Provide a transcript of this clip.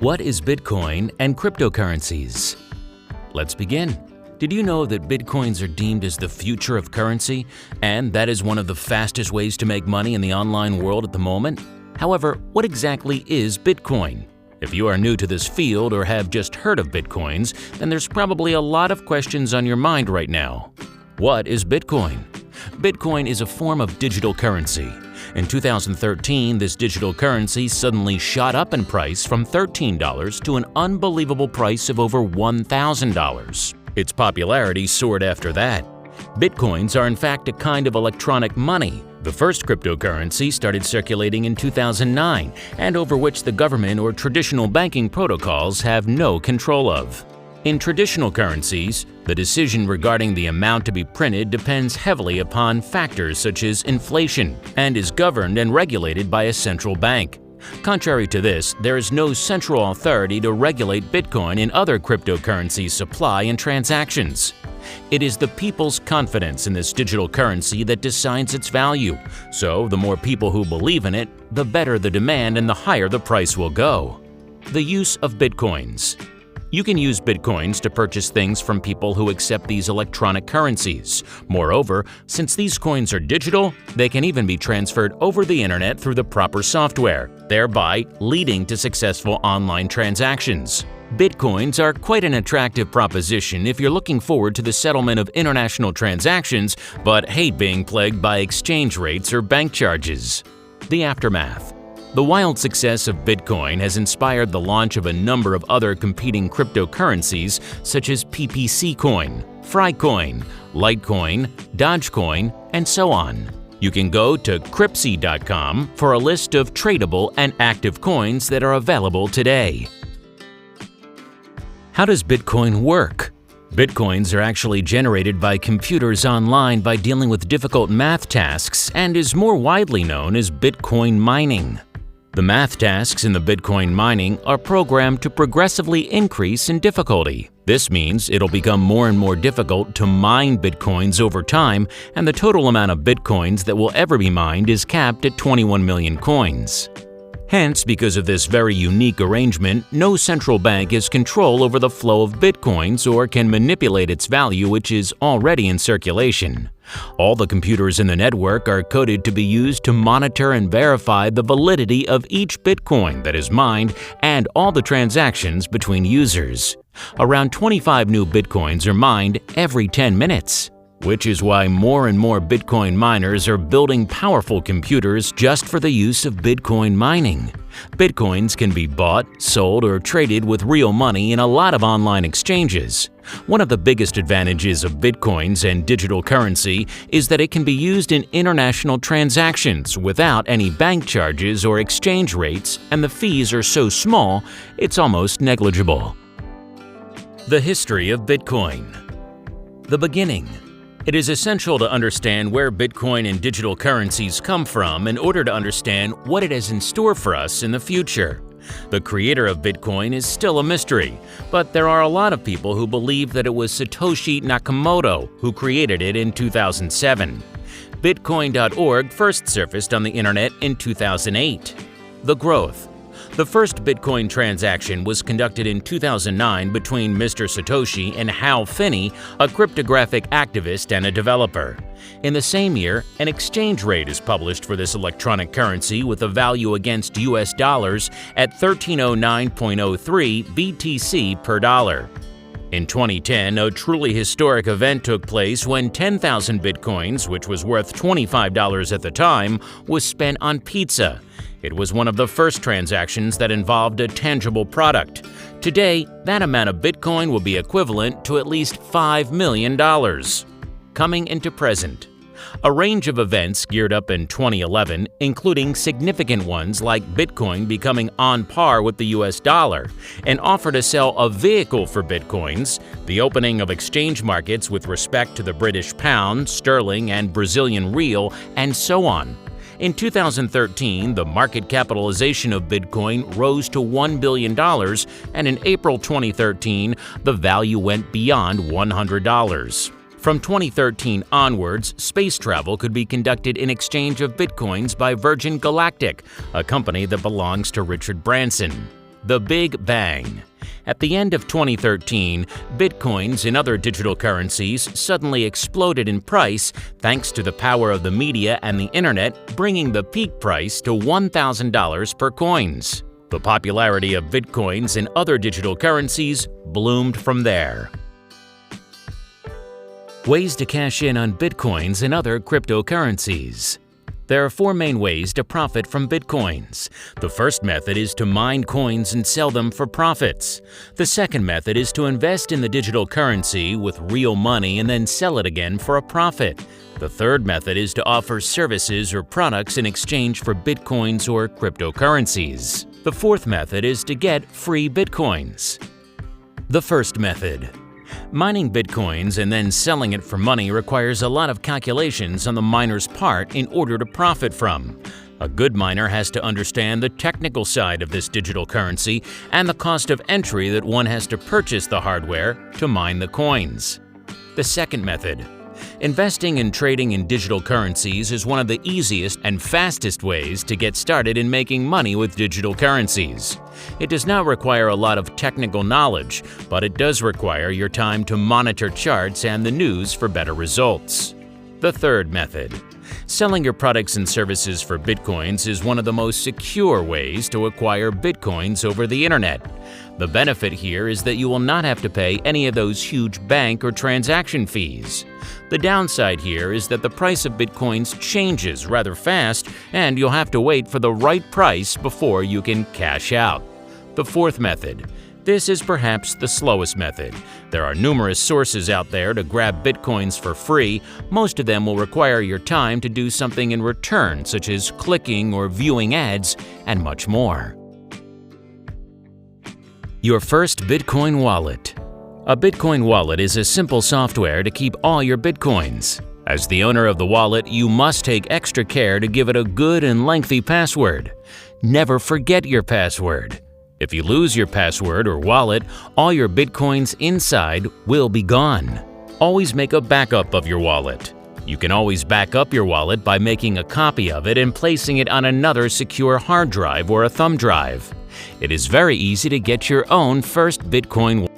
What is Bitcoin and cryptocurrencies? Let's begin. Did you know that Bitcoins are deemed as the future of currency, and that is one of the fastest ways to make money in the online world at the moment? However, what exactly is Bitcoin? If you are new to this field or have just heard of Bitcoins, then there's probably a lot of questions on your mind right now. What is Bitcoin? Bitcoin is a form of digital currency. In 2013, this digital currency suddenly shot up in price from $13 to an unbelievable price of over $1,000. Its popularity soared after that. Bitcoins are in fact a kind of electronic money. The first cryptocurrency started circulating in 2009 and over which the government or traditional banking protocols have no control of. In traditional currencies, the decision regarding the amount to be printed depends heavily upon factors such as inflation and is governed and regulated by a central bank. Contrary to this, there is no central authority to regulate Bitcoin and other cryptocurrency supply and transactions. It is the people's confidence in this digital currency that decides its value, so the more people who believe in it, the better the demand and the higher the price will go. The use of Bitcoins. You can use Bitcoins to purchase things from people who accept these electronic currencies. Moreover, since these coins are digital, they can even be transferred over the internet through the proper software, thereby leading to successful online transactions. Bitcoins are quite an attractive proposition if you're looking forward to the settlement of international transactions but hate being plagued by exchange rates or bank charges. The aftermath. The wild success of Bitcoin has inspired the launch of a number of other competing cryptocurrencies such as PPC Coin, Frycoin, Litecoin, Dogecoin, and so on. You can go to Cryptsy.com for a list of tradable and active coins that are available today. How does Bitcoin work? Bitcoins are actually generated by computers online by dealing with difficult math tasks and is more widely known as Bitcoin mining. The math tasks in the Bitcoin mining are programmed to progressively increase in difficulty. This means it'll become more and more difficult to mine Bitcoins over time, and the total amount of Bitcoins that will ever be mined is capped at 21 million coins. Hence, because of this very unique arrangement, no central bank has control over the flow of Bitcoins or can manipulate its value, which is already in circulation. All the computers in the network are coded to be used to monitor and verify the validity of each Bitcoin that is mined and all the transactions between users. Around 25 new Bitcoins are mined every 10 minutes. Which is why more and more Bitcoin miners are building powerful computers just for the use of Bitcoin mining. Bitcoins can be bought, sold, or traded with real money in a lot of online exchanges. One of the biggest advantages of Bitcoins and digital currency is that it can be used in international transactions without any bank charges or exchange rates, and the fees are so small, it's almost negligible. The history of Bitcoin. The beginning. It is essential to understand where Bitcoin and digital currencies come from in order to understand what it has in store for us in the future. The creator of Bitcoin is still a mystery, but there are a lot of people who believe that it was Satoshi Nakamoto who created it in 2007. Bitcoin.org first surfaced on the internet in 2008. The growth. The first Bitcoin transaction was conducted in 2009 between Mr. Satoshi and Hal Finney, a cryptographic activist and a developer. In the same year, an exchange rate is published for this electronic currency with a value against US dollars at 1309.03 BTC per dollar. In 2010, a truly historic event took place when 10,000 Bitcoins, which was worth $25 at the time, was spent on pizza. It was one of the first transactions that involved a tangible product. Today, that amount of Bitcoin will be equivalent to at least $5 million. Coming into present. A range of events geared up in 2011, including significant ones like Bitcoin becoming on par with the US dollar, an offer to sell a vehicle for Bitcoins, the opening of exchange markets with respect to the British pound, sterling, and Brazilian real, and so on. In 2013, the market capitalization of Bitcoin rose to $1 billion, and in April 2013, the value went beyond $100. From 2013 onwards, space travel could be conducted in exchange of bitcoins by Virgin Galactic, a company that belongs to Richard Branson. The Big Bang. At the end of 2013, bitcoins and other digital currencies suddenly exploded in price thanks to the power of the media and the internet, bringing the peak price to $1,000 per coins. The popularity of bitcoins and other digital currencies bloomed from there. Ways to cash in on bitcoins and other cryptocurrencies. There are four main ways to profit from bitcoins. The first method is to mine coins and sell them for profits. The second method is to invest in the digital currency with real money and then sell it again for a profit. The third method is to offer services or products in exchange for bitcoins or cryptocurrencies. The fourth method is to get free bitcoins. The first method. Mining bitcoins and then selling it for money requires a lot of calculations on the miner's part in order to profit from. A good miner has to understand the technical side of this digital currency and the cost of entry that one has to purchase the hardware to mine the coins. The second method. Investing and trading in digital currencies is one of the easiest and fastest ways to get started in making money with digital currencies. It does not require a lot of technical knowledge, but it does require your time to monitor charts and the news for better results. The third method. Selling your products and services for bitcoins is one of the most secure ways to acquire bitcoins over the internet. The benefit here is that you will not have to pay any of those huge bank or transaction fees. The downside here is that the price of bitcoins changes rather fast and you'll have to wait for the right price before you can cash out. The fourth method. This is perhaps the slowest method. There are numerous sources out there to grab bitcoins for free. Most of them will require your time to do something in return, such as clicking or viewing ads, and much more. Your first Bitcoin wallet. A Bitcoin wallet is a simple software to keep all your bitcoins. As the owner of the wallet, you must take extra care to give it a good and lengthy password. Never forget your password. If you lose your password or wallet, all your bitcoins inside will be gone. Always make a backup of your wallet. You can always back up your wallet by making a copy of it and placing it on another secure hard drive or a thumb drive. It is very easy to get your own first Bitcoin wallet.